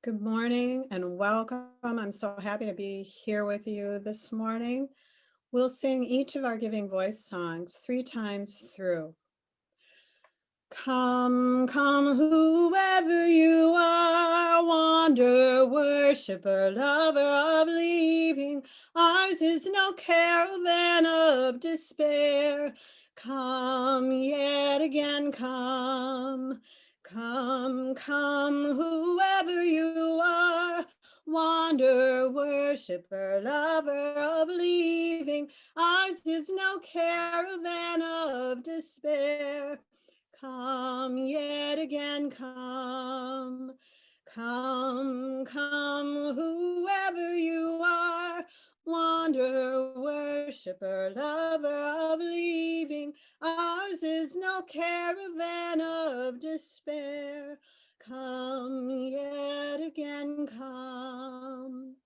Good morning and welcome. I'm so happy to be here with you this morning. We'll sing each of our Giving Voice songs 3 times through. Come, come, whoever you are, wanderer, worshiper, lover of leaving. Ours is no caravan of despair. Come, yet again, come. Come, come, whoever you are, wanderer, worshiper, lover of leaving. Ours is no caravan of despair. Come, yet again, come. Come, come, whoever you are, wanderer, worshiper, lover of leaving. Ours is no caravan of despair. Come, yet again, come.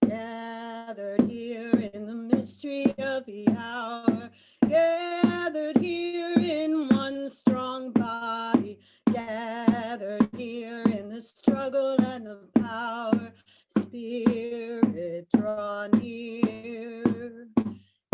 Gathered here in the mystery of the hour, gathered here in one strong body, gathered here in the struggle and the power. Spirit, draw near.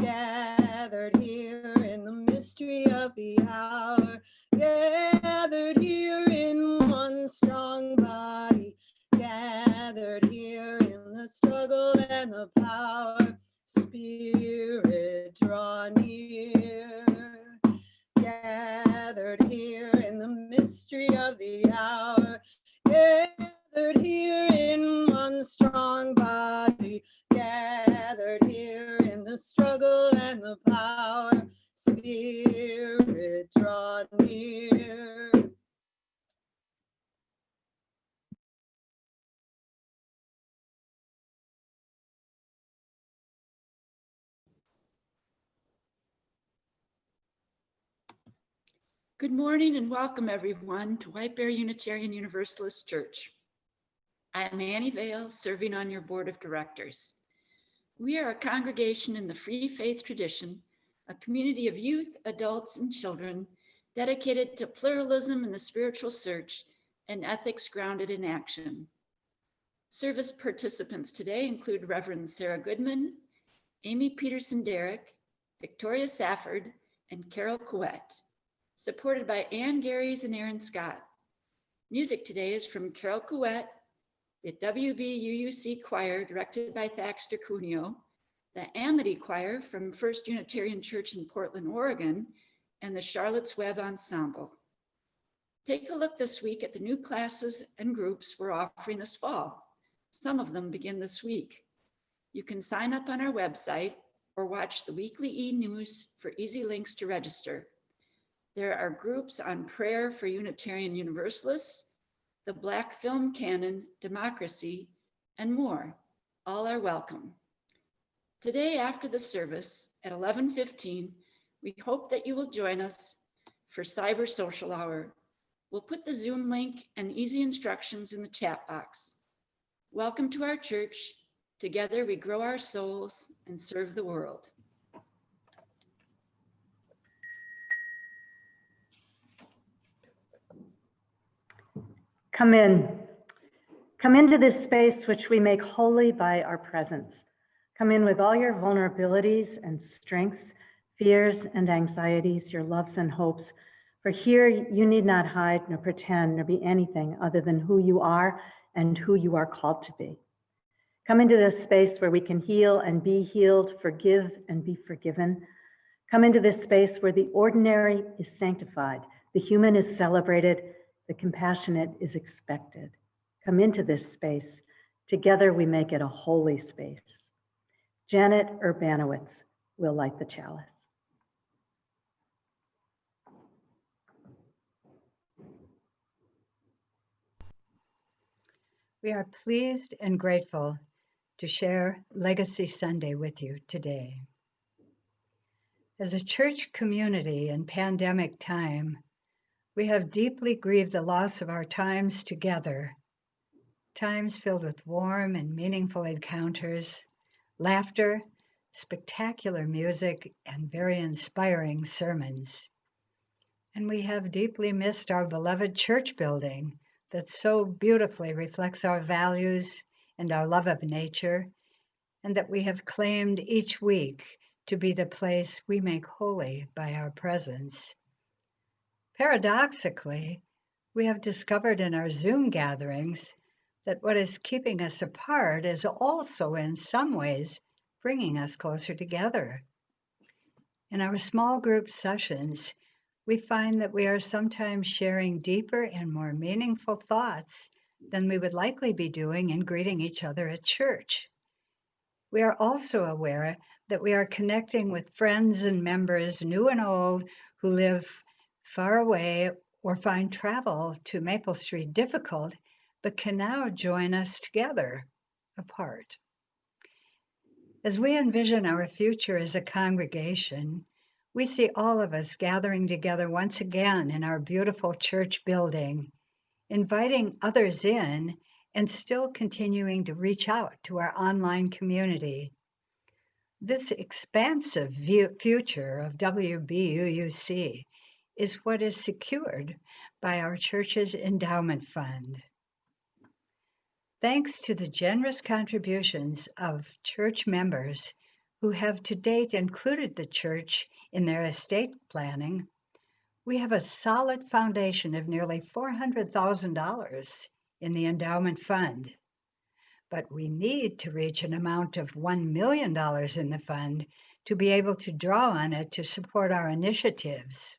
Gathered here in the mystery of the hour, gathered here in one strong body, gathered here in the struggle and the power. Spirit, draw near. Gathered here in the mystery of the hour, gathered here in one strong body, gathered here in the struggle and the power. Spirit, draw near. Good morning and welcome everyone to White Bear Unitarian Universalist Church. I am Annie Vale, serving on your board of directors. We are a congregation in the free faith tradition, a community of youth, adults, and children dedicated to pluralism in the spiritual search and ethics grounded in action. Service participants today include Reverend Sarah Goodman, Amy Peterson-Derrick, Victoria Safford, and Carol Couette, supported by Ann Garys and Aaron Scott. Music today is from Carol Couette, the WBUUC Choir directed by Thaxter Cuneo, the Amity Choir from First Unitarian Church in Portland, Oregon, and the Charlotte's Web Ensemble. Take a look this week at the new classes and groups we're offering this fall. Some of them begin this week. You can sign up on our website or watch the weekly e-news for easy links to register. There are groups on prayer for Unitarian Universalists, the Black film canon, democracy, and more. All are welcome. Today after the service at 11:15, we hope that you will join us for Cyber Social Hour. We'll put the Zoom link and easy instructions in the chat box. Welcome to our church. Together we grow our souls and serve the world. Come in. Come into this space which we make holy by our presence. Come in with all your vulnerabilities and strengths, fears and anxieties, your loves and hopes. For here you need not hide nor pretend nor be anything other than who you are and who you are called to be. Come into this space where we can heal and be healed, forgive and be forgiven. Come into this space where the ordinary is sanctified, the human is celebrated, the compassionate is expected. Come into this space. Together we make it a holy space. Janet Urbanowitz will light the chalice. We are pleased and grateful to share Legacy Sunday with you today. As a church community in pandemic time, we have deeply grieved the loss of our times together, times filled with warm and meaningful encounters, laughter, spectacular music, and very inspiring sermons. And we have deeply missed our beloved church building that so beautifully reflects our values and our love of nature, and that we have claimed each week to be the place we make holy by our presence. Paradoxically, we have discovered in our Zoom gatherings that what is keeping us apart is also in some ways bringing us closer together. In our small group sessions, we find that we are sometimes sharing deeper and more meaningful thoughts than we would likely be doing in greeting each other at church. We are also aware that we are connecting with friends and members, new and old, who live far away or find travel to Maple Street difficult, but can now join us together apart. As we envision our future as a congregation, we see all of us gathering together once again in our beautiful church building, inviting others in and still continuing to reach out to our online community. This expansive future of WBUUC is what is secured by our church's endowment fund. Thanks to the generous contributions of church members who have to date included the church in their estate planning, we have a solid foundation of nearly $400,000 in the endowment fund. But we need to reach an amount of $1 million in the fund to be able to draw on it to support our initiatives.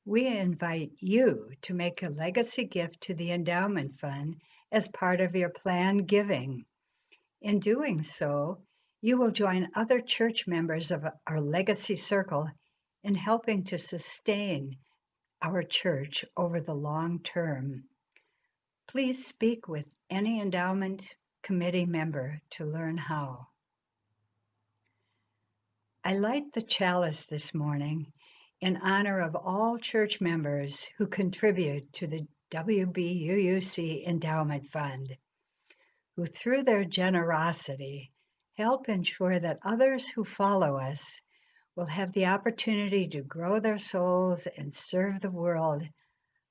We invite you to make a legacy gift to the endowment fund as part of your planned giving. In doing so, you will join other church members of our legacy circle in helping to sustain our church over the long term. Please speak with any endowment committee member to learn how. I light the chalice this morning in honor of all church members who contribute to the WBUUC Endowment Fund, who through their generosity help ensure that others who follow us will have the opportunity to grow their souls and serve the world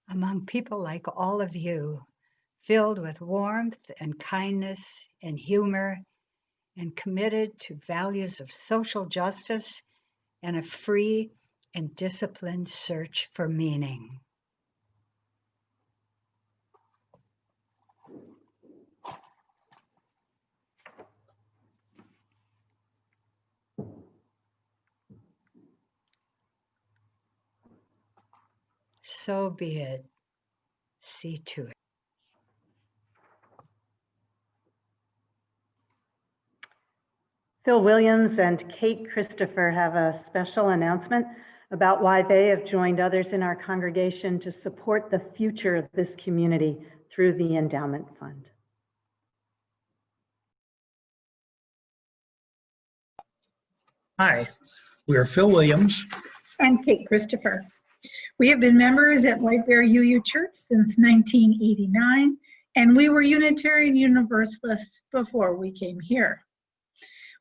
among people like all of you, filled with warmth and kindness and humor, and committed to values of social justice and a free and disciplined search for meaning. So be it. See to it. Phil Williams and Kate Christopher have a special announcement about why they have joined others in our congregation to support the future of this community through the endowment fund. Hi, we are Phil Williams and Kate Christopher. We have been members at White Bear UU Church since 1989, and we were Unitarian Universalists before we came here.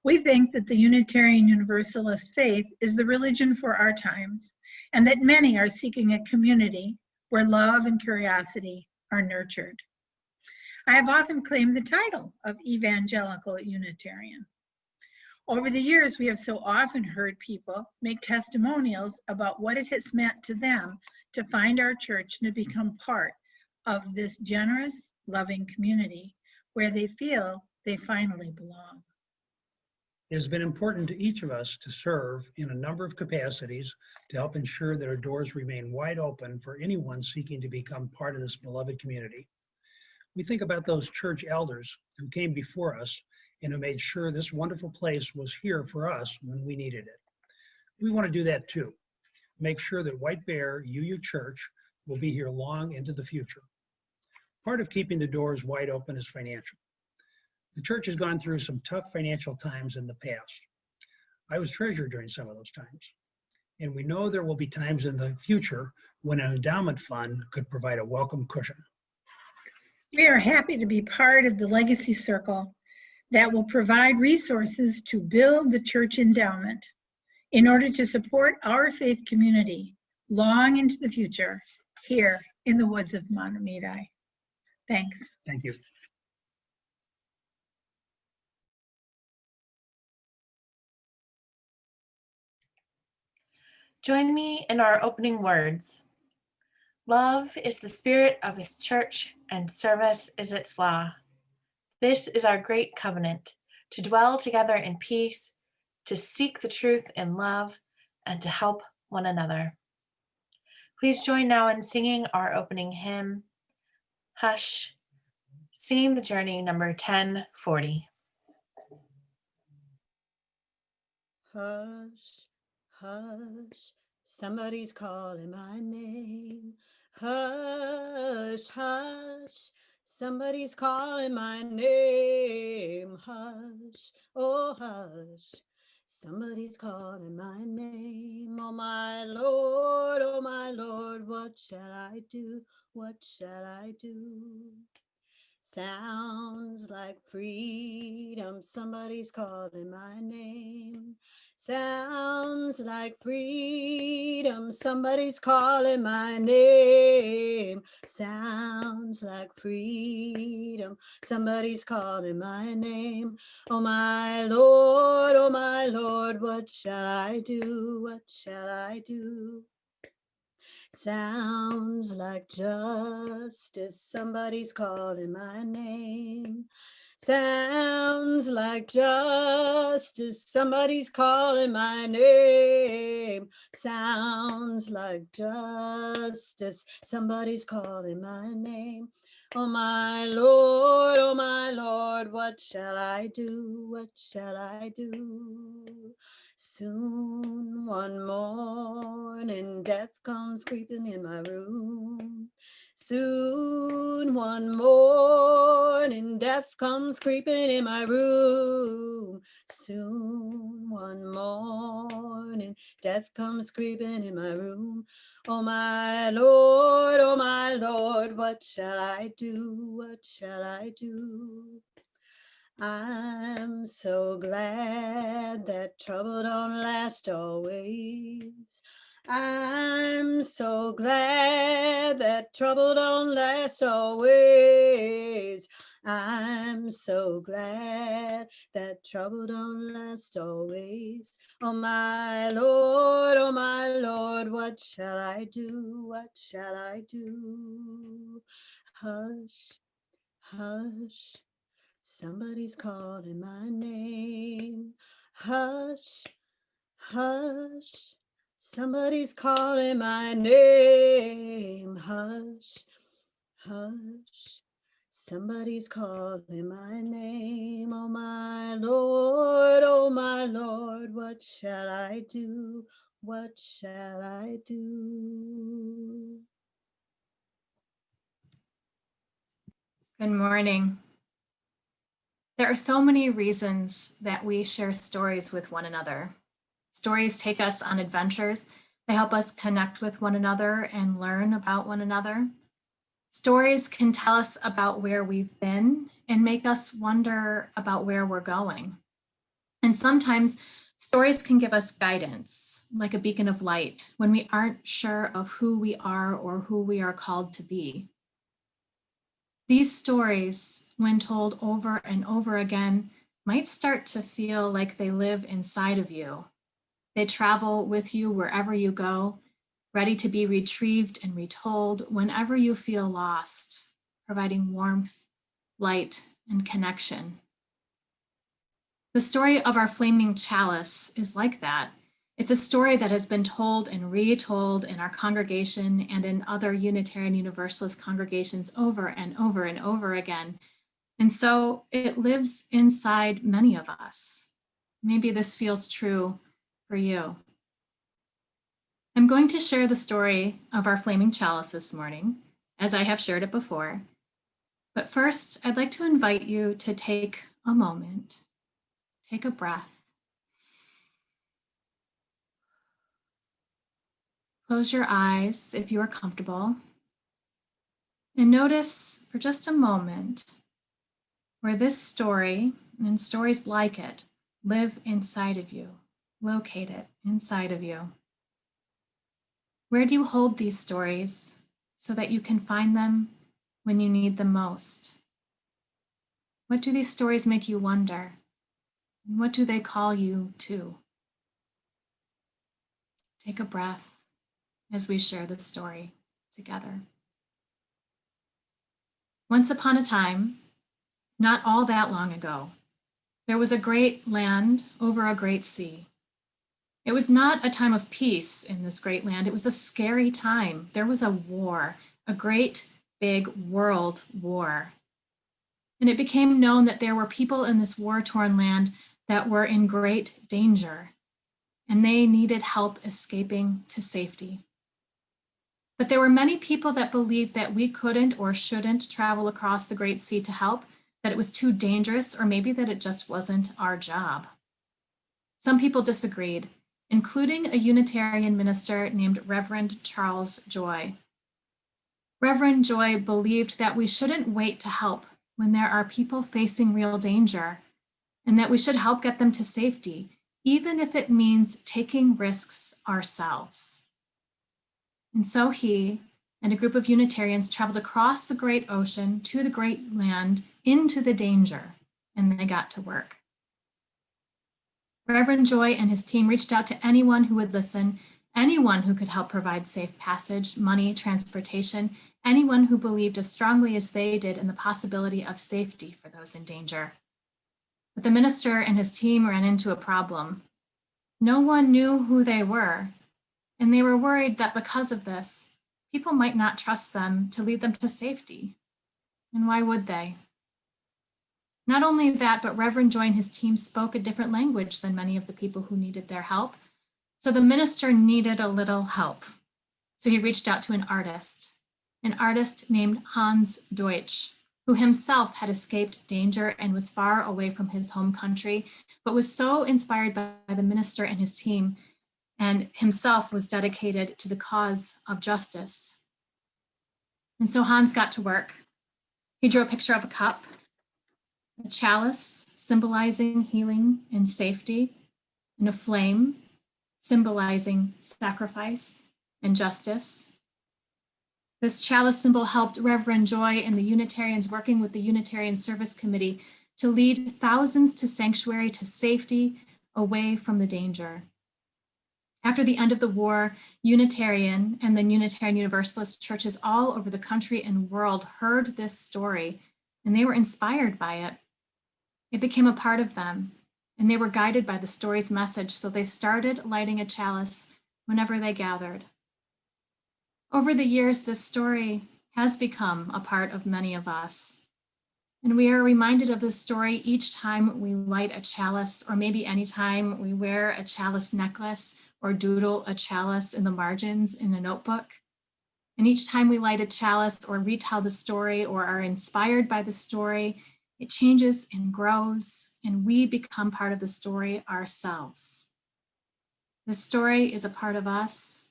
We think that the Unitarian Universalist faith is the religion for our times, and that many are seeking a community where love and curiosity are nurtured. I have often claimed the title of Evangelical Unitarian. Over the years, we have so often heard people make testimonials about what it has meant to them to find our church and to become part of this generous, loving community where they feel they finally belong. It has been important to each of us to serve in a number of capacities to help ensure that our doors remain wide open for anyone seeking to become part of this beloved community. We think about those church elders who came before us and who made sure this wonderful place was here for us when we needed it. We want to do that too. Make sure that White Bear UU Church will be here long into the future. Part of keeping the doors wide open is financial. The church has gone through some tough financial times in the past. I was treasurer during some of those times. And we know there will be times in the future when an endowment fund could provide a welcome cushion. We are happy to be part of the Legacy Circle that will provide resources to build the church endowment in order to support our faith community long into the future here in the woods of Mahtomedi. Thanks. Thank you. Join me in our opening words. Love is the spirit of his church, and service is its law. This is our great covenant, to dwell together in peace, to seek the truth in love, and to help one another. Please join now in singing our opening hymn, Hush, Singing the Journey, number 1040. Hush, hush, somebody's calling my name. Hush, hush, somebody's calling my name. Hush, oh hush, somebody's calling my name. Oh my Lord, what shall I do? What shall I do? Sounds like freedom, somebody's calling my name. Sounds like freedom, somebody's calling my name. Sounds like freedom, somebody's calling my name. Oh my Lord, what shall I do? What shall I do? Sounds like justice, somebody's calling my name. Sounds like justice, somebody's calling my name. Sounds like justice, somebody's calling my name. Oh my Lord, what shall I do? What shall I do? Soon one morning, death comes creeping in my room. Soon one morning, death comes creeping in my room. Soon one morning, death comes creeping in my room. Oh my Lord, what shall I do? What shall I do? I'm so glad that trouble don't last always. I'm so glad that trouble don't last always. I'm so glad that trouble don't last always. Oh my Lord, what shall I do? What shall I do? Hush, hush. Somebody's calling my name. Hush, hush. Somebody's calling my name. Hush, hush. Somebody's calling my name. Oh my Lord, what shall I do? What shall I do? Good morning. There are so many reasons that we share stories with one another. Stories take us on adventures. They help us connect with one another and learn about one another. Stories can tell us about where we've been and make us wonder about where we're going. And sometimes stories can give us guidance, like a beacon of light, when we aren't sure of who we are or who we are called to be. These stories, when told over and over again, might start to feel like they live inside of you. They travel with you wherever you go, ready to be retrieved and retold whenever you feel lost, providing warmth, light, and connection. The story of our flaming chalice is like that. It's a story that has been told and retold in our congregation and in other Unitarian Universalist congregations over and over and over again. And so it lives inside many of us. Maybe this feels true for you. I'm going to share the story of our flaming chalice this morning, as I have shared it before. But first, I'd like to invite you to take a moment, take a breath. Close your eyes if you are comfortable, and notice for just a moment where this story and stories like it live inside of you, located inside of you. Where do you hold these stories so that you can find them when you need them most? What do these stories make you wonder? And what do they call you to? Take a breath as we share the story together. Once upon a time, not all that long ago, there was a great land over a great sea. It was not a time of peace in this great land. It was a scary time. There was a war, a great big world war. And it became known that there were people in this war-torn land that were in great danger, and they needed help escaping to safety. But there were many people that believed that we couldn't or shouldn't travel across the Great Sea to help, that it was too dangerous, or maybe that it just wasn't our job. Some people disagreed, including a Unitarian minister named Reverend Charles Joy. Reverend Joy believed that we shouldn't wait to help when there are people facing real danger, and that we should help get them to safety, even if it means taking risks ourselves. And so he and a group of Unitarians traveled across the great ocean to the great land into the danger, and they got to work. Reverend Joy and his team reached out to anyone who would listen, anyone who could help provide safe passage, money, transportation, anyone who believed as strongly as they did in the possibility of safety for those in danger. But the minister and his team ran into a problem. No one knew who they were, and they were worried that because of this, people might not trust them to lead them to safety. And why would they? Not only that, but Reverend Joy and his team spoke a different language than many of the people who needed their help. So the minister needed a little help. So he reached out to an artist named Hans Deutsch, who himself had escaped danger and was far away from his home country, but was so inspired by the minister and his team, and himself was dedicated to the cause of justice. And so Hans got to work. He drew a picture of a cup, a chalice symbolizing healing and safety, and a flame symbolizing sacrifice and justice. This chalice symbol helped Reverend Joy and the Unitarians working with the Unitarian Service Committee to lead thousands to sanctuary, to safety, away from the danger. After the end of the war, Unitarian and then Unitarian Universalist churches all over the country and world heard this story, and they were inspired by it. It became a part of them, and they were guided by the story's message, so they started lighting a chalice whenever they gathered. Over the years, this story has become a part of many of us, and we are reminded of this story each time we light a chalice, or maybe anytime we wear a chalice necklace or doodle a chalice in the margins in a notebook. And each time we light a chalice or retell the story or are inspired by the story, it changes and grows, and we become part of the story ourselves. This story is a part of us,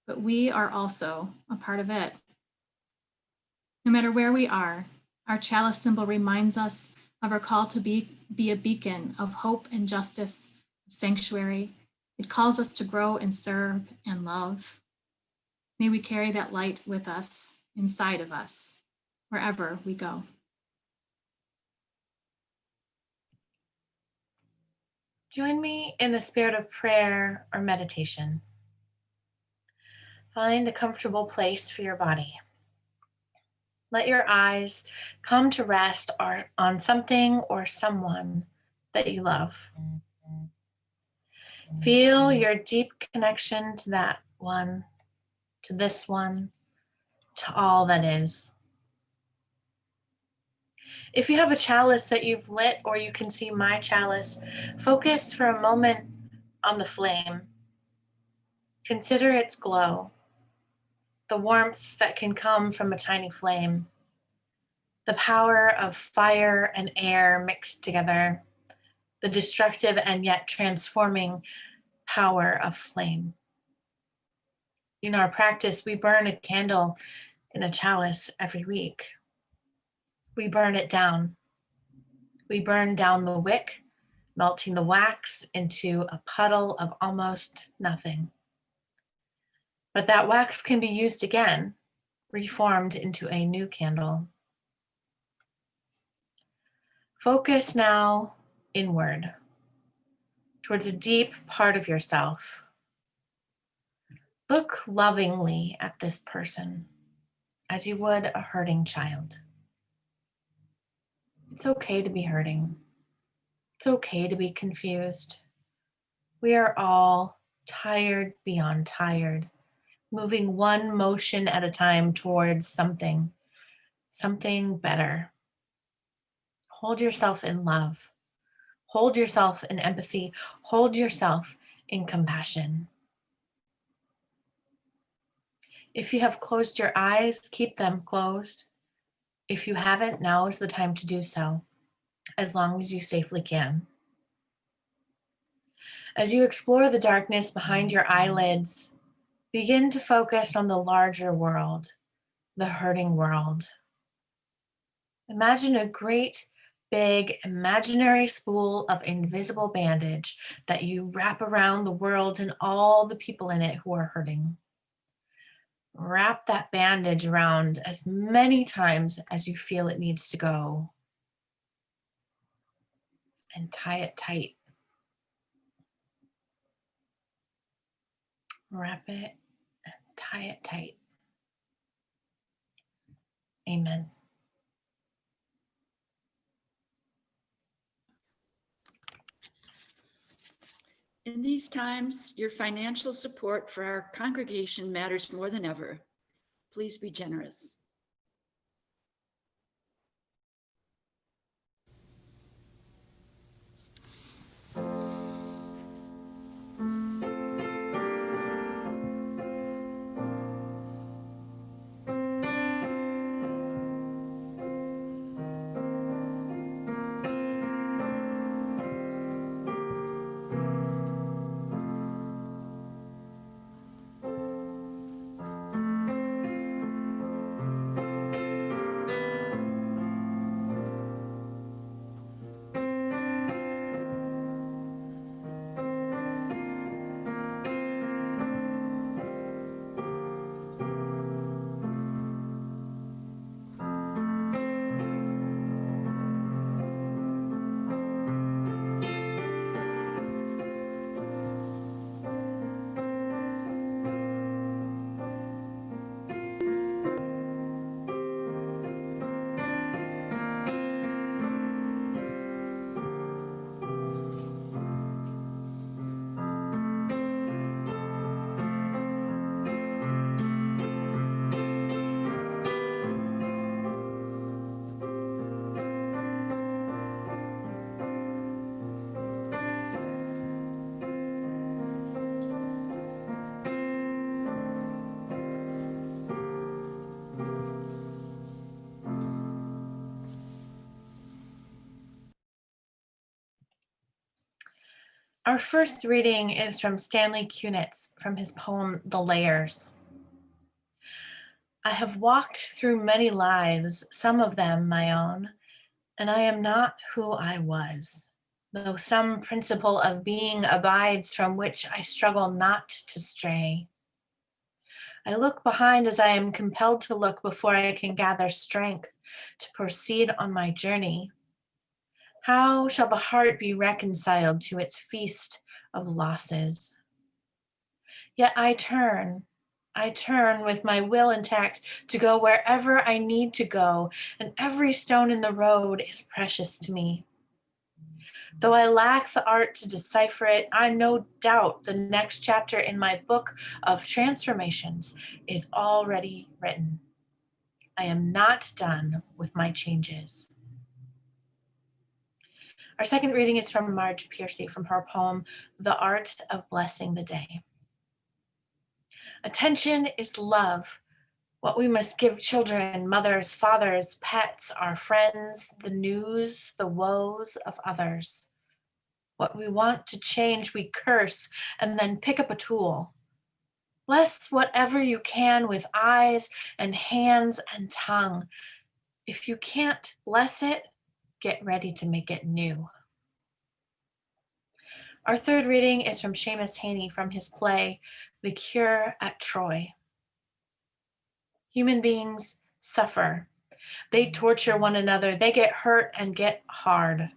but we are also a part of it. No matter where we are, our chalice symbol reminds us of our call to be a beacon of hope and justice, sanctuary. It calls us to grow and serve and love. May we carry that light with us, inside of us, wherever we go. Join me in a spirit of prayer or meditation. Find a comfortable place for your body. Let your eyes come to rest on something or someone that you love. Feel your deep connection to that one, to this one, to all that is. If you have a chalice that you've lit, or you can see my chalice, focus for a moment on the flame. Consider its glow, the warmth that can come from a tiny flame, the power of fire and air mixed together, the destructive and yet transforming power of flame. In our practice, we burn a candle in a chalice every week. We burn it down. We burn down the wick, melting the wax into a puddle of almost nothing. But that wax can be used again, reformed into a new candle. Focus now inward, towards a deep part of yourself. Look lovingly at this person as you would a hurting child. It's okay to be hurting. It's okay to be confused. We are all tired beyond tired, moving one motion at a time towards something better. Hold yourself in love. Hold yourself in empathy. Hold yourself in compassion. If you have closed your eyes, keep them closed. If you haven't, now is the time to do so, as long as you safely can. As you explore the darkness behind your eyelids, begin to focus on the larger world, the hurting world. Imagine a great, big, imaginary spool of invisible bandage that you wrap around the world and all the people in it who are hurting. Wrap that bandage around as many times as you feel it needs to go. And tie it tight. Wrap it and tie it tight. Amen. In these times, your financial support for our congregation matters more than ever. Please be generous. Our first reading is from Stanley Kunitz from his poem, The Layers. I have walked through many lives, some of them my own, and I am not who I was, though some principle of being abides from which I struggle not to stray. I look behind as I am compelled to look before I can gather strength to proceed on my journey. How shall the heart be reconciled to its feast of losses? Yet I turn with my will intact to go wherever I need to go, and every stone in the road is precious to me. Though I lack the art to decipher it, I no doubt the next chapter in my book of transformations is already written. I am not done with my changes. Our second reading is from Marge Piercy from her poem, The Art of Blessing the Day. Attention is love, what we must give children, mothers, fathers, pets, our friends, the news, the woes of others. What we want to change, we curse and then pick up a tool. Bless whatever you can with eyes and hands and tongue. If you can't bless it, get ready to make it new. Our third reading is from Seamus Heaney from his play, The Cure at Troy. Human beings suffer. They torture one another. They get hurt and get hard.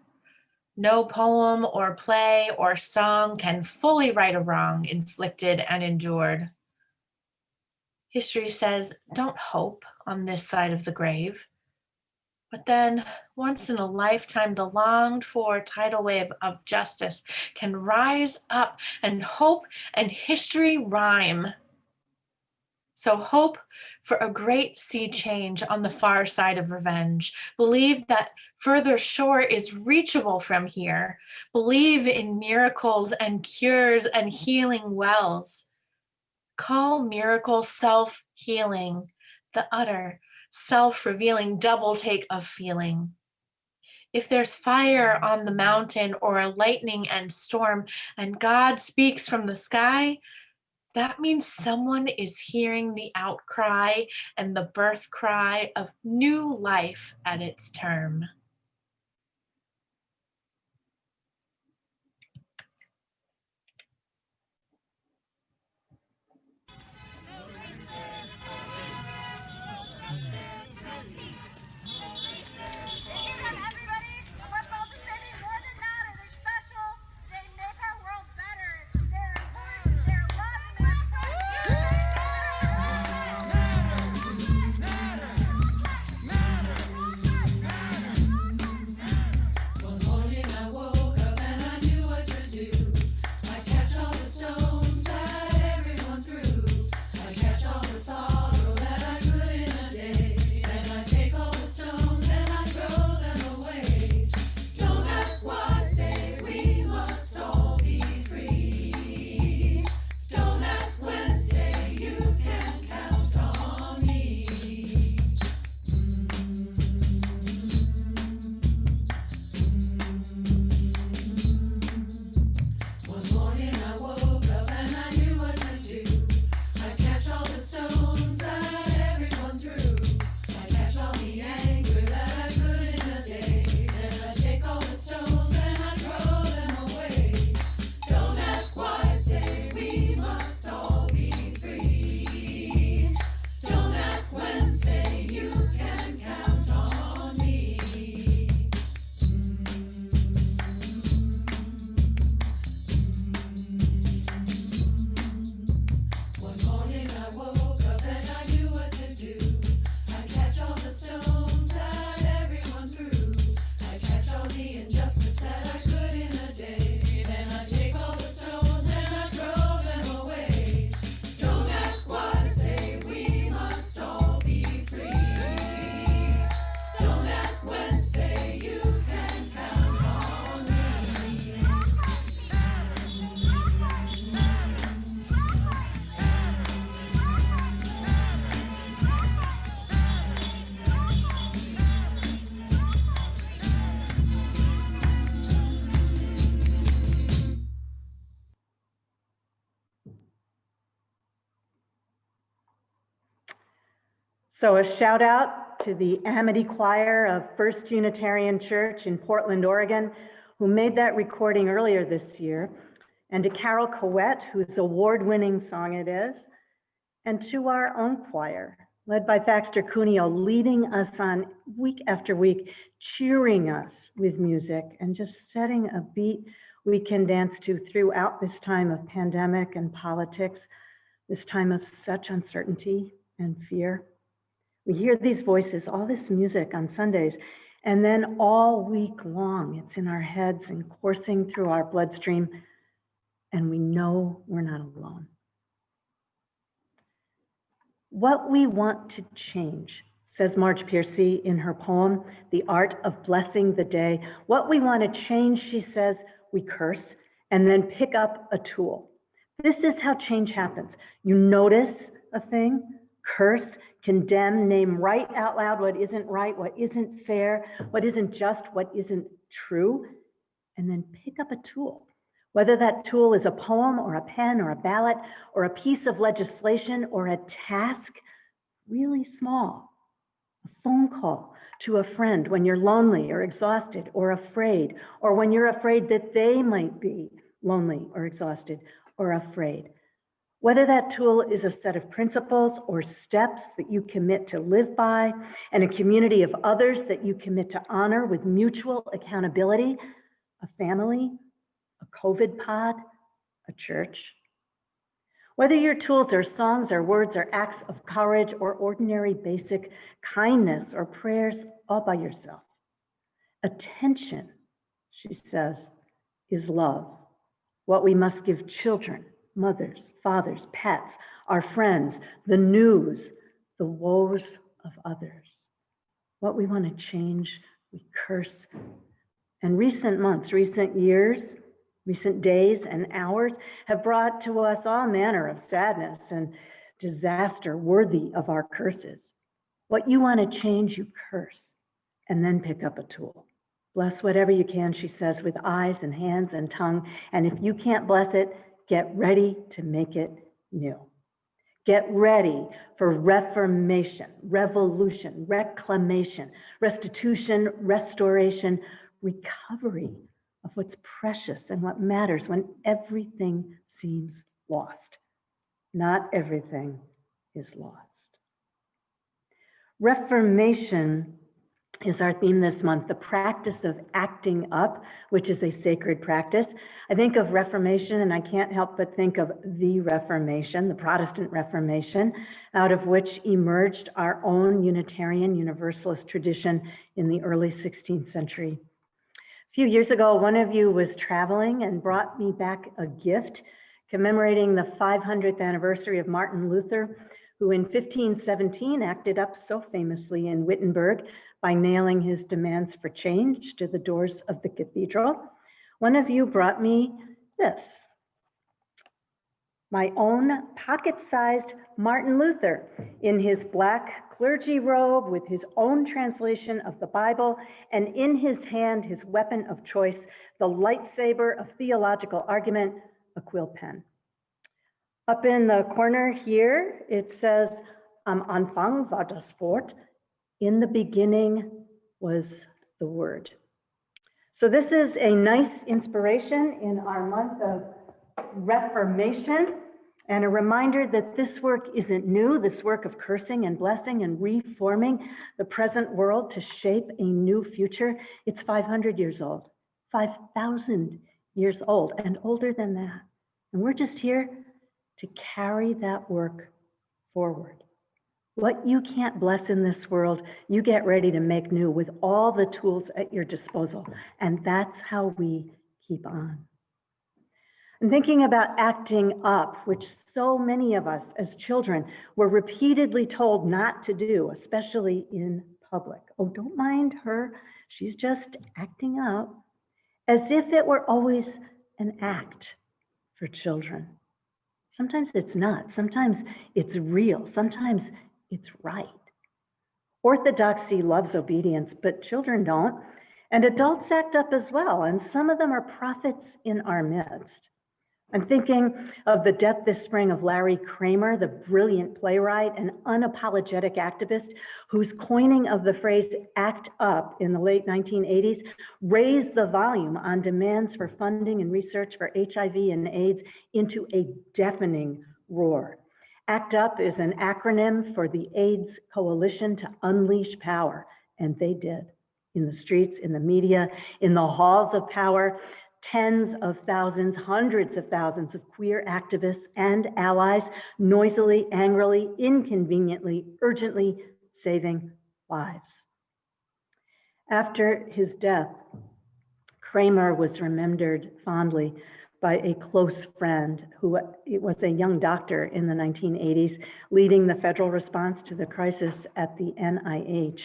No poem or play or song can fully right a wrong inflicted and endured. History says, don't hope on this side of the grave. But then, once in a lifetime, the longed for tidal wave of justice can rise up, and hope and history rhyme. So hope for a great sea change on the far side of revenge. Believe that further shore is reachable from here. Believe in miracles and cures and healing wells. Call miracle self-healing, the utter, self-revealing double take of feeling. If there's fire on the mountain or a lightning and storm, and God speaks from the sky, that means someone is hearing the outcry and the birth cry of new life at its term. So a shout out to the Amity Choir of First Unitarian Church in Portland, Oregon, who made that recording earlier this year, and to Carol Coet, whose award-winning song it is, and to our own choir, led by Baxter Cuneo, leading us on week after week, cheering us with music and just setting a beat we can dance to throughout this time of pandemic and politics, this time of such uncertainty and fear. We hear these voices, all this music on Sundays, and then all week long, it's in our heads and coursing through our bloodstream, and we know we're not alone. What we want to change, says Marge Piercy in her poem, The Art of Blessing the Day. What we want to change, she says, we curse and then pick up a tool. This is how change happens. You notice a thing, curse, condemn, name right out loud what isn't right, what isn't fair, what isn't just, what isn't true, and then pick up a tool. Whether that tool is a poem or a pen or a ballot or a piece of legislation or a task really small, a phone call to a friend when you're lonely or exhausted or afraid, or when you're afraid that they might be lonely or exhausted or afraid. Whether that tool is a set of principles or steps that you commit to live by, and a community of others that you commit to honor with mutual accountability, a family, a COVID pod, a church. Whether your tools are songs or words or acts of courage or ordinary basic kindness or prayers all by yourself. Attention, she says, is love. What we must give children, mothers, fathers, pets, our friends, the news, the woes of others. What we want to change, we curse. And recent months, recent years, recent days and hours have brought to us all manner of sadness and disaster worthy of our curses. What you want to change, you curse, and then pick up a tool. Bless whatever you can, she says, with eyes and hands and tongue. And if you can't bless it, get ready to make it new. Get ready for reformation, revolution, reclamation, restitution, restoration, recovery of what's precious and what matters when everything seems lost. Not everything is lost. Reformation is our theme this month, the practice of acting up, which is a sacred practice. I think of Reformation and I can't help but think of the Reformation, the Protestant Reformation, out of which emerged our own Unitarian Universalist tradition in the early 16th century. A few years ago, one of you was traveling and brought me back a gift commemorating the 500th anniversary of Martin Luther, who in 1517 acted up so famously in Wittenberg by nailing his demands for change to the doors of the cathedral. One of you brought me this, my own pocket-sized Martin Luther in his black clergy robe with his own translation of the Bible, and in his hand, his weapon of choice, the lightsaber of theological argument, a quill pen. Up in the corner here, it says, Am Anfang war das Wort. In the beginning was the Word. So this is a nice inspiration in our month of Reformation, and a reminder that this work isn't new, this work of cursing and blessing and reforming the present world to shape a new future. It's 500 years old, 5,000 years old, and older than that. And we're just here to carry that work forward. What you can't bless in this world, you get ready to make new with all the tools at your disposal. And that's how we keep on. And thinking about acting up, which so many of us as children were repeatedly told not to do, especially in public. Oh, don't mind her, she's just acting up, as if it were always an act for children. Sometimes it's not, sometimes it's real, sometimes it's right. Orthodoxy loves obedience, but children don't. And adults act up as well, and some of them are prophets in our midst. I'm thinking of the death this spring of Larry Kramer, the brilliant playwright and unapologetic activist whose coining of the phrase act up in the late 1980s raised the volume on demands for funding and research for HIV and AIDS into a deafening roar. ACT UP is an acronym for the AIDS Coalition to Unleash Power, and they did. In the streets, in the media, in the halls of power, tens of thousands, hundreds of thousands of queer activists and allies noisily, angrily, inconveniently, urgently saving lives. After his death, Kramer was remembered fondly by a close friend who was a young doctor in the 1980s, leading the federal response to the crisis at the NIH.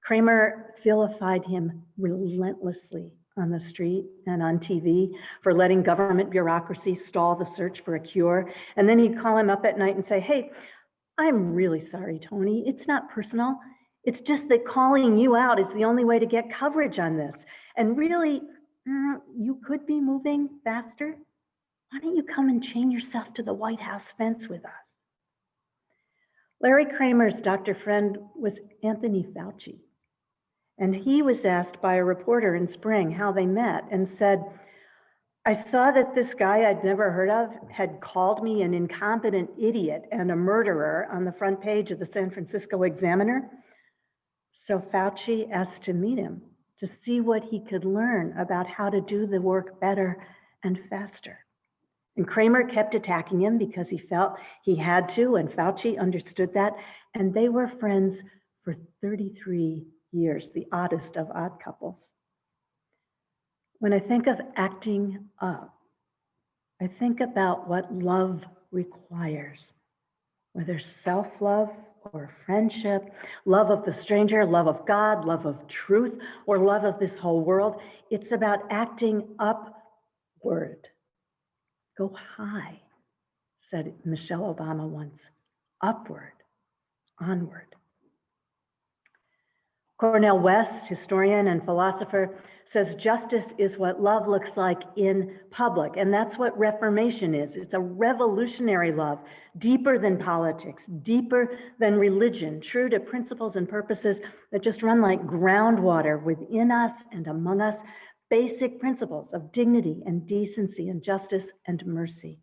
Kramer vilified him relentlessly on the street and on TV for letting government bureaucracy stall the search for a cure. And then he'd call him up at night and say, hey, I'm really sorry, Tony. It's not personal. It's just that calling you out is the only way to get coverage on this. And really, you could be moving faster. Why don't you come and chain yourself to the White House fence with us? Larry Kramer's doctor friend was Anthony Fauci. And he was asked by a reporter in spring how they met and said, I saw that this guy I'd never heard of had called me an incompetent idiot and a murderer on the front page of the San Francisco Examiner. So Fauci asked to meet him to see what he could learn about how to do the work better and faster. And Kramer kept attacking him because he felt he had to, and Fauci understood that. And they were friends for 33 years, the oddest of odd couples. When I think of acting up, I think about what love requires, whether self-love or friendship, love of the stranger, love of God, love of truth, or love of this whole world. It's about acting upward. Go high, said Michelle Obama once. Upward, onward. Cornel West, historian and philosopher, says justice is what love looks like in public, and that's what Reformation is. It's a revolutionary love, deeper than politics, deeper than religion, true to principles and purposes that just run like groundwater within us and among us, basic principles of dignity and decency and justice and mercy.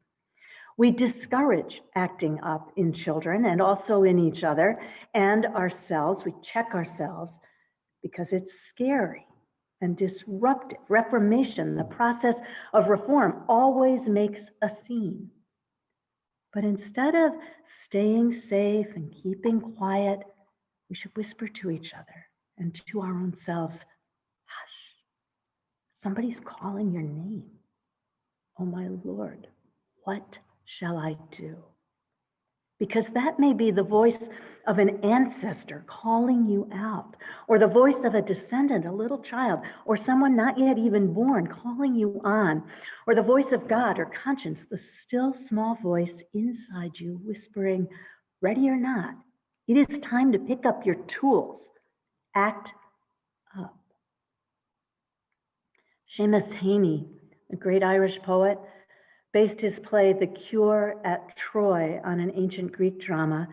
We discourage acting up in children and also in each other and ourselves. We check ourselves because it's scary and disruptive. Reformation, the process of reform, always makes a scene. But instead of staying safe and keeping quiet, we should whisper to each other and to our own selves, hush, somebody's calling your name. Oh my Lord, what shall I do? Because that may be the voice of an ancestor calling you out, or the voice of a descendant, a little child, or someone not yet even born calling you on, or the voice of God or conscience, the still small voice inside you whispering, ready or not, it is time to pick up your tools. Act up. Seamus Heaney, a great Irish poet, based his play The Cure at Troy on an ancient Greek drama,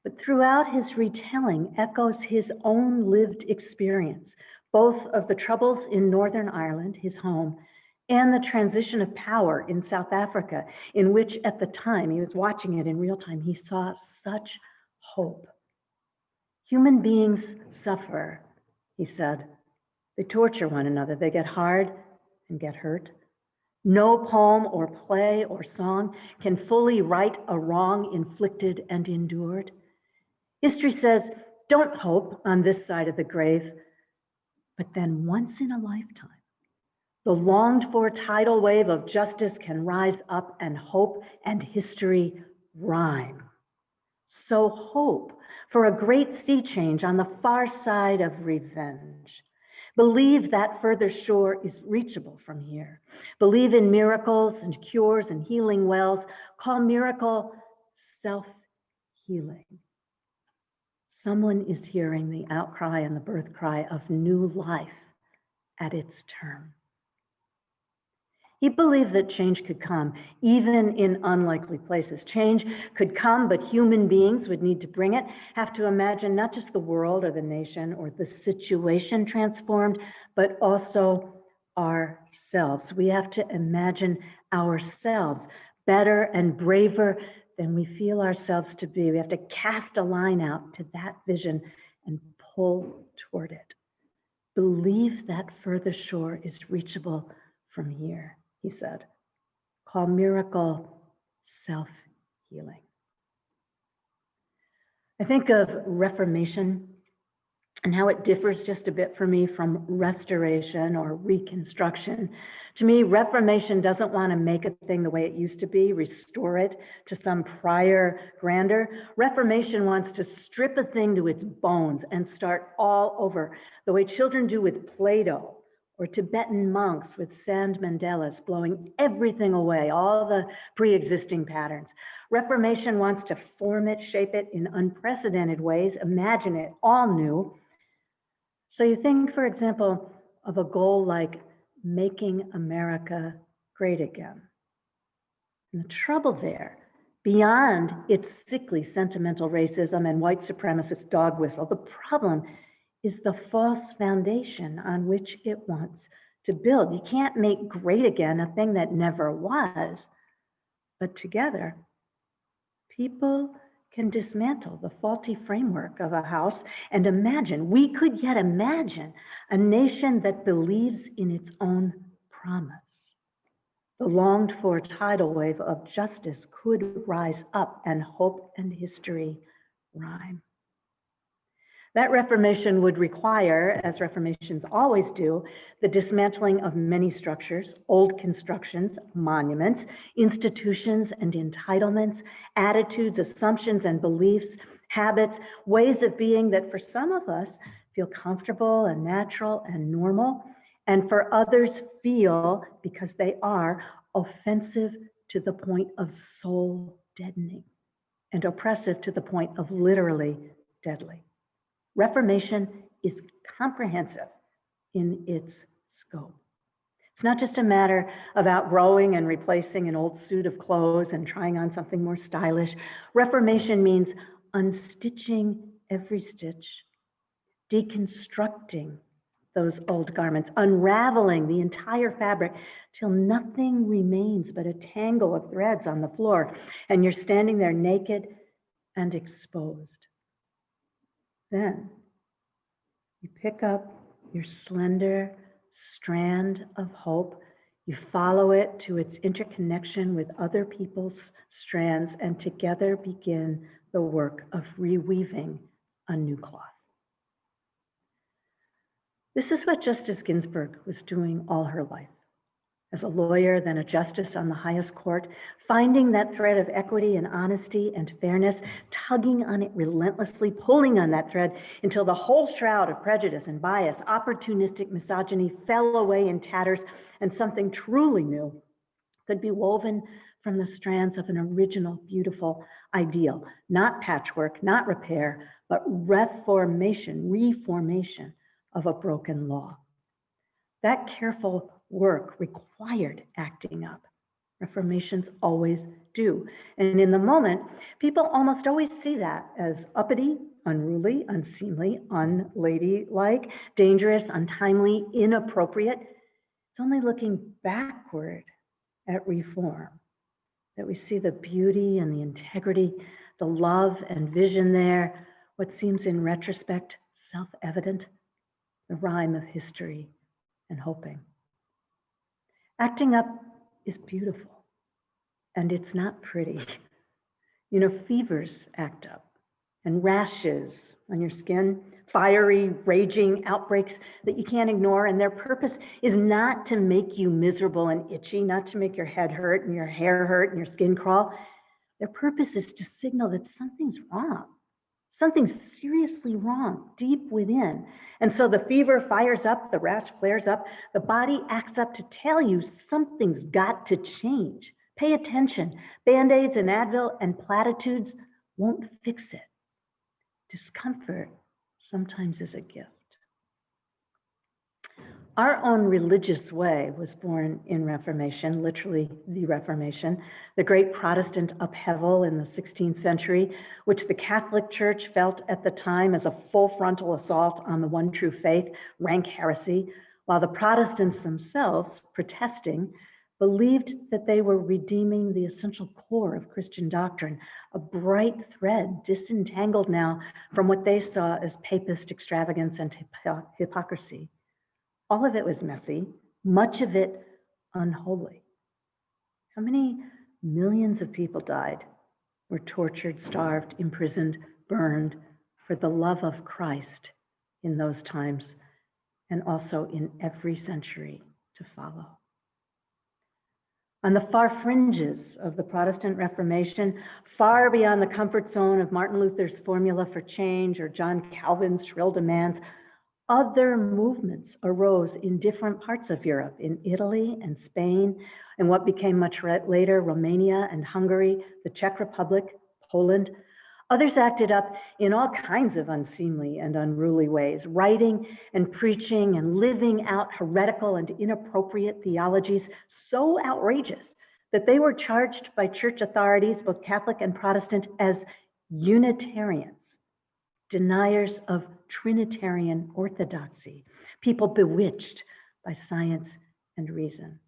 but throughout his retelling echoes his own lived experience, both of the troubles in Northern Ireland, his home, and the transition of power in South Africa, in which at the time, he was watching it in real time, he saw such hope. Human beings suffer, he said. They torture one another, they get hard and get hurt. No poem or play or song can fully right a wrong inflicted and endured. History says, don't hope on this side of the grave, but then once in a lifetime, the longed for tidal wave of justice can rise up and hope and history rhyme. So hope for a great sea change on the far side of revenge. Believe that further shore is reachable from here. Believe in miracles and cures and healing wells. Call miracle self-healing. Someone is hearing the outcry and the birth cry of new life at its term. He believed that change could come, even in unlikely places. Change could come, but human beings would need to bring it, have to imagine not just the world or the nation or the situation transformed, but also ourselves. We have to imagine ourselves better and braver than we feel ourselves to be. We have to cast a line out to that vision and pull toward it. Believe that further shore is reachable from here, he said. Call miracle self-healing. I think of Reformation and how it differs just a bit for me from restoration or reconstruction. To me, Reformation doesn't want to make a thing the way it used to be, restore it to some prior grandeur. Reformation wants to strip a thing to its bones and start all over, the way children do with Play-Doh, or Tibetan monks with sand mandalas, blowing everything away, all the pre-existing patterns. Reformation wants to form it, shape it in unprecedented ways, imagine it all new. So you think, for example, of a goal like making America great again. And the trouble there Beyond its sickly sentimental racism and white supremacist dog whistle, the problem is the false foundation on which it wants to build. You can't make great again a thing that never was, but together, people can dismantle the faulty framework of a house and imagine, we could yet imagine, a nation that believes in its own promise. The longed for tidal wave of justice could rise up and hope and history rhyme. That reformation would require, as reformations always do, the dismantling of many structures, old constructions, monuments, institutions and entitlements, attitudes, assumptions and beliefs, habits, ways of being that for some of us feel comfortable and natural and normal, and for others feel, because they are, offensive to the point of soul deadening and oppressive to the point of literally deadly. Reformation is comprehensive in its scope. It's not just a matter of outgrowing and replacing an old suit of clothes and trying on something more stylish. Reformation means unstitching every stitch, deconstructing those old garments, unraveling the entire fabric till nothing remains but a tangle of threads on the floor, and you're standing there naked and exposed. Then you pick up your slender strand of hope, you follow it to its interconnection with other people's strands, and together begin the work of reweaving a new cloth. This is what Justice Ginsburg was doing all her life. As a lawyer, then a justice on the highest court, finding that thread of equity and honesty and fairness, tugging on it relentlessly, pulling on that thread until the whole shroud of prejudice and bias, opportunistic misogyny fell away in tatters and something truly new could be woven from the strands of an original, beautiful ideal, not patchwork, not repair, but reformation of a broken law. That careful work required acting up. Reformations always do. And in the moment, people almost always see that as uppity, unruly, unseemly, unladylike, dangerous, untimely, inappropriate. It's only looking backward at reform that we see the beauty and the integrity, the love and vision there, what seems in retrospect self-evident, the rhyme of history and hoping. Acting up is beautiful, and it's not pretty. You know, fevers act up, and rashes on your skin, fiery, raging outbreaks that you can't ignore, and their purpose is not to make you miserable and itchy, not to make your head hurt and your hair hurt and your skin crawl. Their purpose is to signal that something's wrong. Something's seriously wrong deep within. And so the fever fires up, the rash flares up, the body acts up to tell you something's got to change. Pay attention. Band-Aids and Advil and platitudes won't fix it. Discomfort sometimes is a gift. Our own religious way was born in Reformation, literally the Reformation, the great Protestant upheaval in the 16th century, which the Catholic Church felt at the time as a full frontal assault on the one true faith, rank heresy, while the Protestants themselves, protesting, believed that they were redeeming the essential core of Christian doctrine, a bright thread disentangled now from what they saw as papist extravagance and hypocrisy. All of it was messy, much of it unholy. How many millions of people died, were tortured, starved, imprisoned, burned for the love of Christ in those times, and also in every century to follow? On the far fringes of the Protestant Reformation, far beyond the comfort zone of Martin Luther's formula for change or John Calvin's shrill demands, other movements arose in different parts of Europe, in Italy and Spain, and what became much later Romania and Hungary, the Czech Republic, Poland. Others acted up in all kinds of unseemly and unruly ways, writing and preaching and living out heretical and inappropriate theologies so outrageous that they were charged by church authorities, both Catholic and Protestant, as Unitarians, deniers of Trinitarian orthodoxy, people bewitched by science and reason.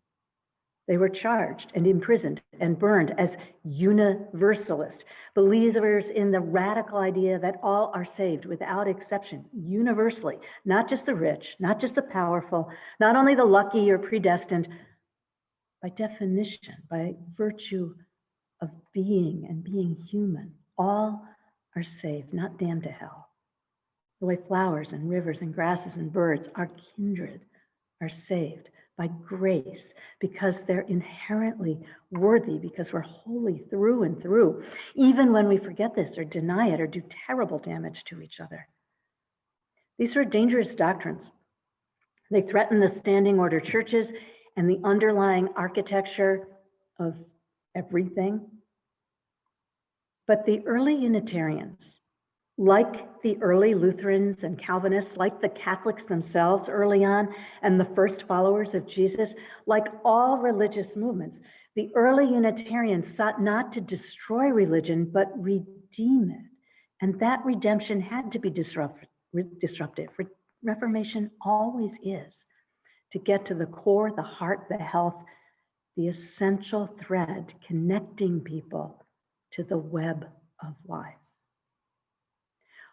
They were charged and imprisoned and burned as Universalist, believers in the radical idea that all are saved without exception, universally, not just the rich, not just the powerful, not only the lucky or predestined, by definition, by virtue of being and being human. All are saved, not damned to hell. The way flowers and rivers and grasses and birds, our kindred, are saved by grace because they're inherently worthy, because we're holy through and through, even when we forget this or deny it or do terrible damage to each other. These were dangerous doctrines. They threaten the standing order churches and the underlying architecture of everything. But the early Unitarians, like the early Lutherans and Calvinists, like the Catholics themselves early on, and the first followers of Jesus, like all religious movements, the early Unitarians sought not to destroy religion, but redeem it. And that redemption had to be disruptive. Reformation always is, to get to the core, the heart, the health, the essential thread connecting people to the web of life.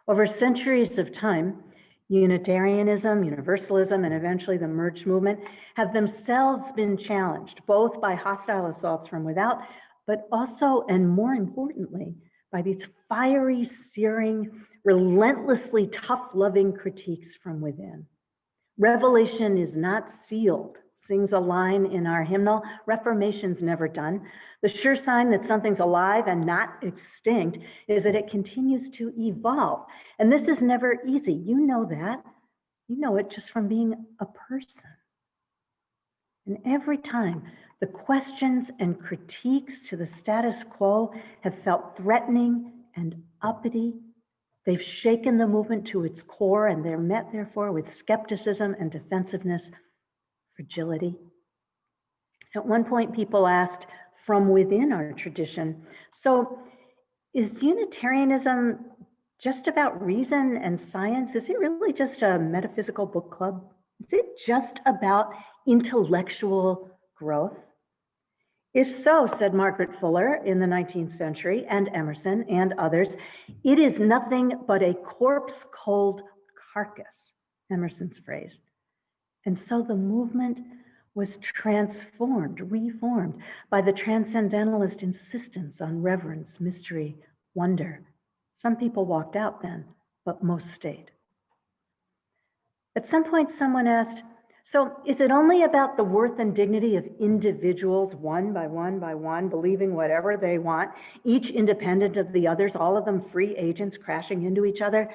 Over centuries of time, Unitarianism, Universalism, and eventually the Merge movement have themselves been challenged, both by hostile assaults from without, but also, and more importantly, by these fiery, searing, relentlessly tough-loving critiques from within. Revelation is not sealed, sings a line in our hymnal. Reformation's never done. The sure sign that something's alive and not extinct is that it continues to evolve. And this is never easy. You know that. You know it just from being a person. And every time the questions and critiques to the status quo have felt threatening and uppity, they've shaken the movement to its core, and they're met, therefore, with skepticism and defensiveness, fragility. At one point, people asked from within our tradition, so is Unitarianism just about reason and science? Is it really just a metaphysical book club? Is it just about intellectual growth? If so, said Margaret Fuller in the 19th century, and Emerson and others, it is nothing but a corpse-cold carcass, Emerson's phrase. And so the movement was transformed, reformed by the transcendentalist insistence on reverence, mystery, wonder. Some people walked out then, but most stayed. At some point, someone asked, so is it only about the worth and dignity of individuals, one by one, believing whatever they want, each independent of the others, all of them free agents crashing into each other?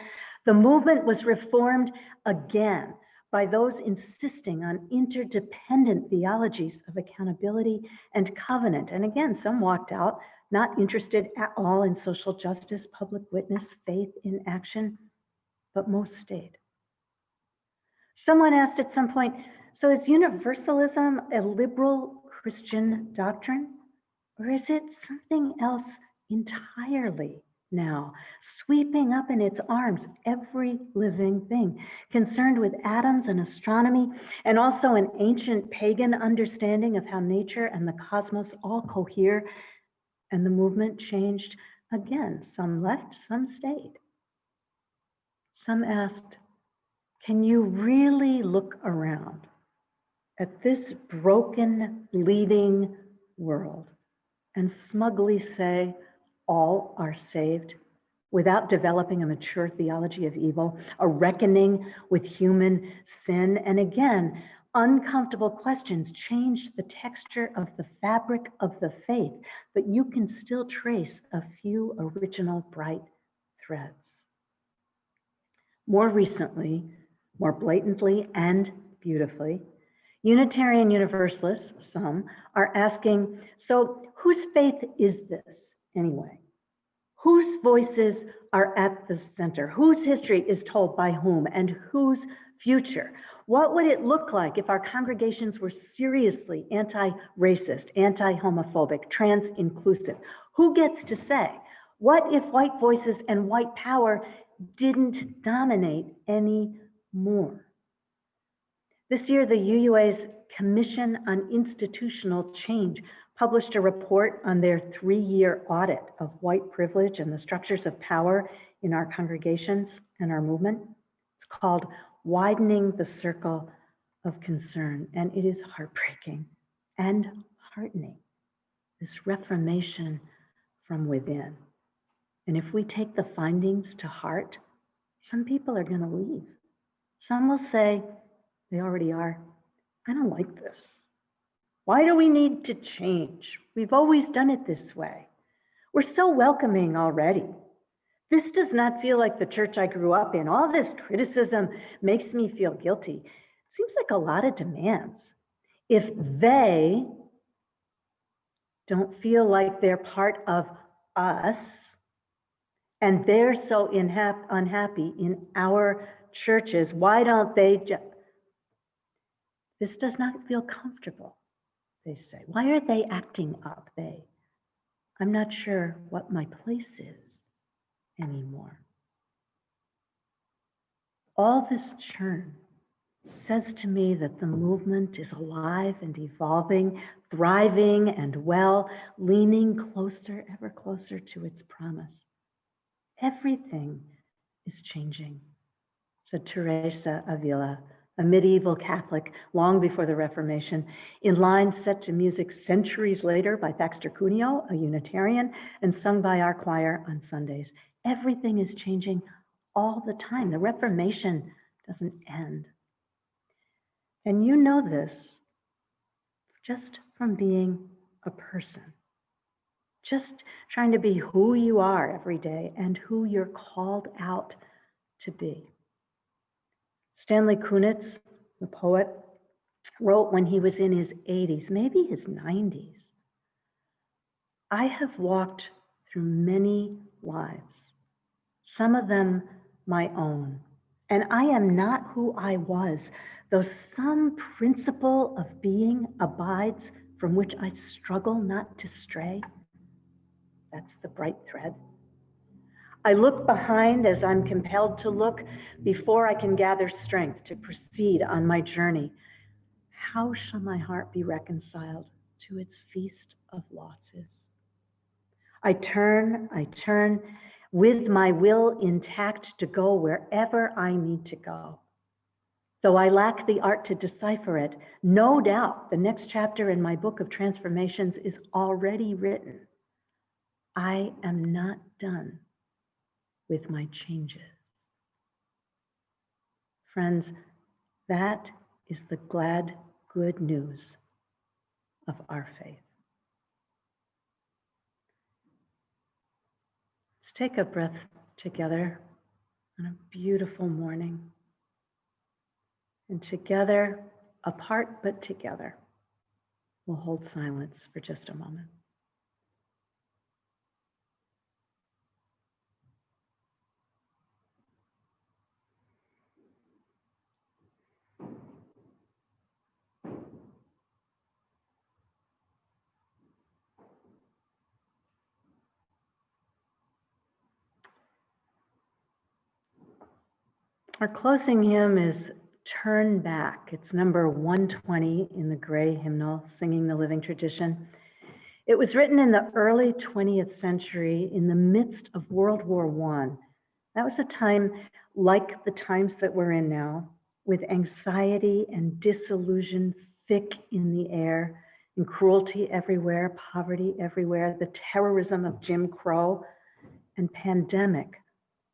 The movement was reformed again by those insisting on interdependent theologies of accountability and covenant. And again, some walked out, not interested at all in social justice, public witness, faith in action, but most stayed. Someone asked at some point, so is universalism a liberal Christian doctrine, or is it something else entirely now, sweeping up in its arms every living thing, concerned with atoms and astronomy, and also an ancient pagan understanding of how nature and the cosmos all cohere? And the movement changed again. Some left, some stayed. Some asked, can you really look around at this broken, bleeding world and smugly say all are saved without developing a mature theology of evil, a reckoning with human sin? And again, uncomfortable questions changed the texture of the fabric of the faith, but you can still trace a few original bright threads. More recently, more blatantly and beautifully, Unitarian Universalists, some, are asking, so whose faith is this anyway? Whose voices are at the center? Whose history is told by whom, and whose future? What would it look like if our congregations were seriously anti-racist, anti-homophobic, trans-inclusive? Who gets to say? What if white voices and white power didn't dominate anymore? This year, the UUA's Commission on Institutional Change published a report on their 3-year audit of white privilege and the structures of power in our congregations and our movement. It's called Widening the Circle of Concern, and it is heartbreaking and heartening, this reformation from within. And if we take the findings to heart, some people are going to leave. Some will say, they already are, I don't like this. Why do we need to change? We've always done it this way. We're so welcoming already. This does not feel like the church I grew up in. All this criticism makes me feel guilty. It seems like a lot of demands. If they don't feel like they're part of us, and they're so unhappy in our churches, why don't they just... This does not feel comfortable, they say. Why are they acting up? I'm not sure what my place is anymore. All this churn says to me that the movement is alive and evolving, thriving and well, leaning closer, ever closer to its promise. Everything is changing, said Teresa Avila, a medieval Catholic long before the Reformation, in lines set to music centuries later by Thaxter Cuneo, a Unitarian, and sung by our choir on Sundays. Everything is changing all the time. The Reformation doesn't end. And you know this just from being a person, just trying to be who you are every day and who you're called out to be. Stanley Kunitz, the poet, wrote when he was in his 80s, maybe his 90s, I have walked through many lives, some of them my own, and I am not who I was, though some principle of being abides from which I struggle not to stray. That's the bright thread. I look behind as I'm compelled to look before I can gather strength to proceed on my journey. How shall my heart be reconciled to its feast of losses? I turn with my will intact to go wherever I need to go. Though I lack the art to decipher it, no doubt the next chapter in my book of transformations is already written. I am not done with my changes. Friends, that is the glad good news of our faith. Let's take a breath together on a beautiful morning. And together, apart but together, we'll hold silence for just a moment. Our closing hymn is Turn Back. It's number 120 in the Gray hymnal, Singing the Living Tradition. It was written in the early 20th century in the midst of World War I. That was a time like the times that we're in now, with anxiety and disillusion thick in the air, and cruelty everywhere, poverty everywhere, the terrorism of Jim Crow, and pandemic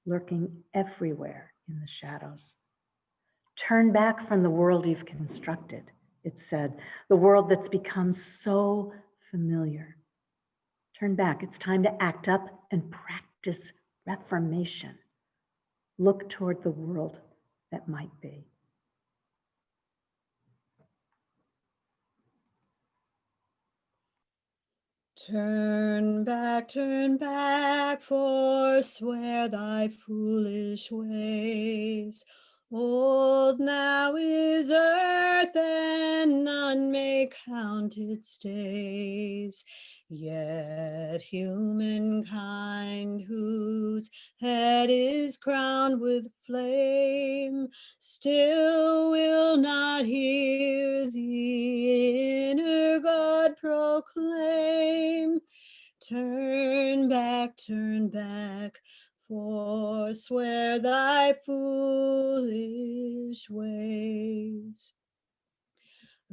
lurking everywhere in the shadows. Turn back from the world you've constructed, it said, the world that's become so familiar. Turn back, it's time to act up and practice reformation. Look toward the world that might be. Turn back, forswear thy foolish ways. Old now is earth, and none may count its days. Yet humankind, whose head is crowned with flame, still will not hear the inner God proclaim. Turn back, forswear thy foolish ways.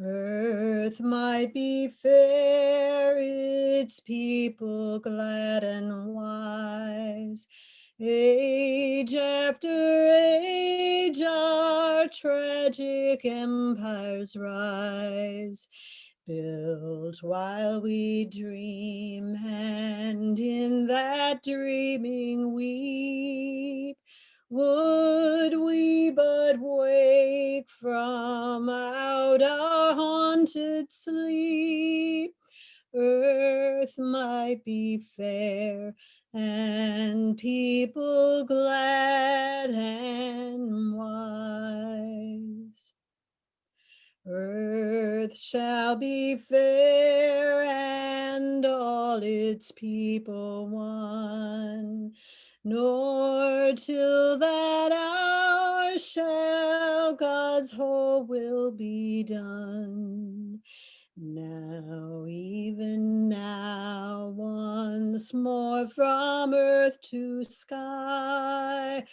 Earth might be fair, its people glad and wise. Age after age, our tragic empires rise. Built while we dream, and in that dreaming weep. Would we but wake from out our haunted sleep. Earth might be fair, and people glad and wise. Earth shall be fair, and all its people one, nor till that hour shall God's whole will be done. Now, even now, once more from earth to sky,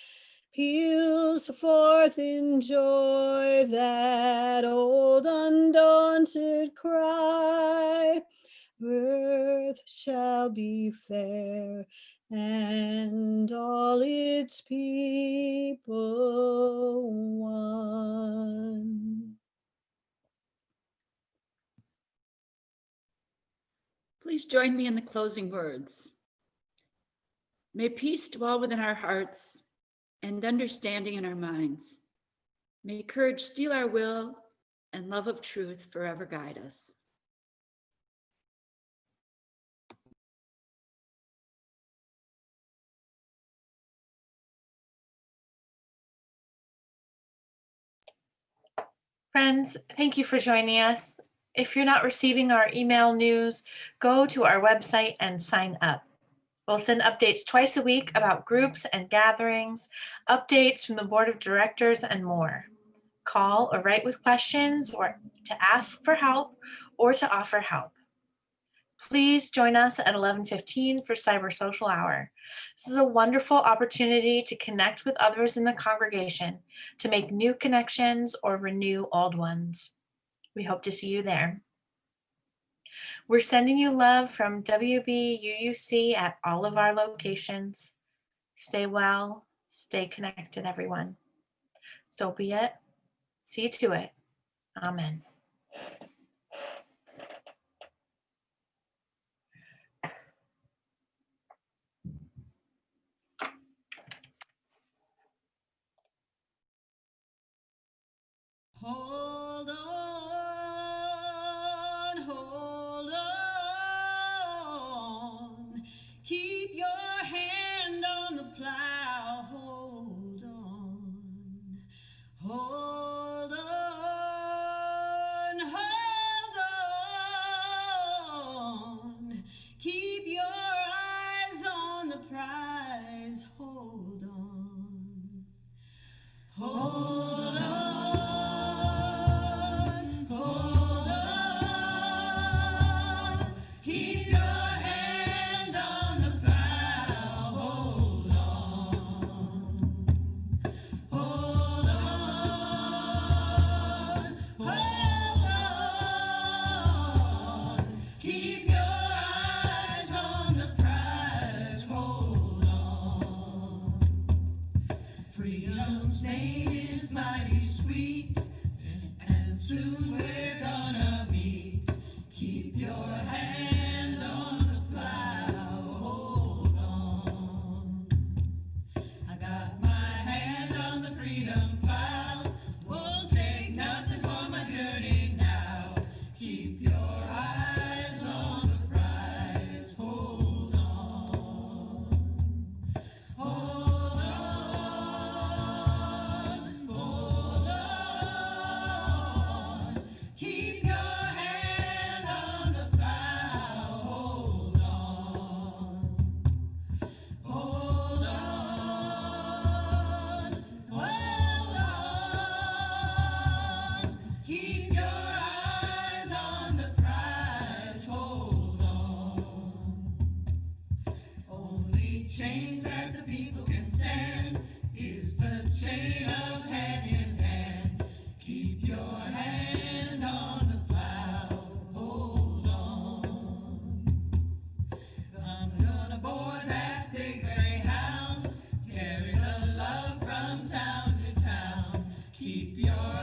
peals forth in joy that old undaunted cry. Earth shall be fair, and all its people one. Please join me in the closing words. May peace dwell within our hearts and understanding in our minds. May courage steel our will and love of truth forever guide us. Friends, thank you for joining us. If you're not receiving our email news, go to our website and sign up. We'll send updates twice a week about groups and gatherings, updates from the board of directors, and more. Call or write with questions or to ask for help or to offer help. Please join us at 11:15 for Cyber Social Hour. This is a wonderful opportunity to connect with others in the congregation, to make new connections or renew old ones. We hope to see you there. We're sending you love from WBUUC at all of our locations. Stay well, stay connected, everyone. So be it. See to it. Amen. Hold on, keep your hand on the plow, hold on, keep your eyes on the prize, hold on, hold on. Keep your hands on the plow, hold on. Hold on. Keep your eyes on the prize, hold on. Freedom's name is mighty sweet, and soon we're gonna meet. Keep your hand on the plow, hold on. I got my hand on the freedom plow, won't take nothing for my journey now. Keep your eyes on the prize, Keep your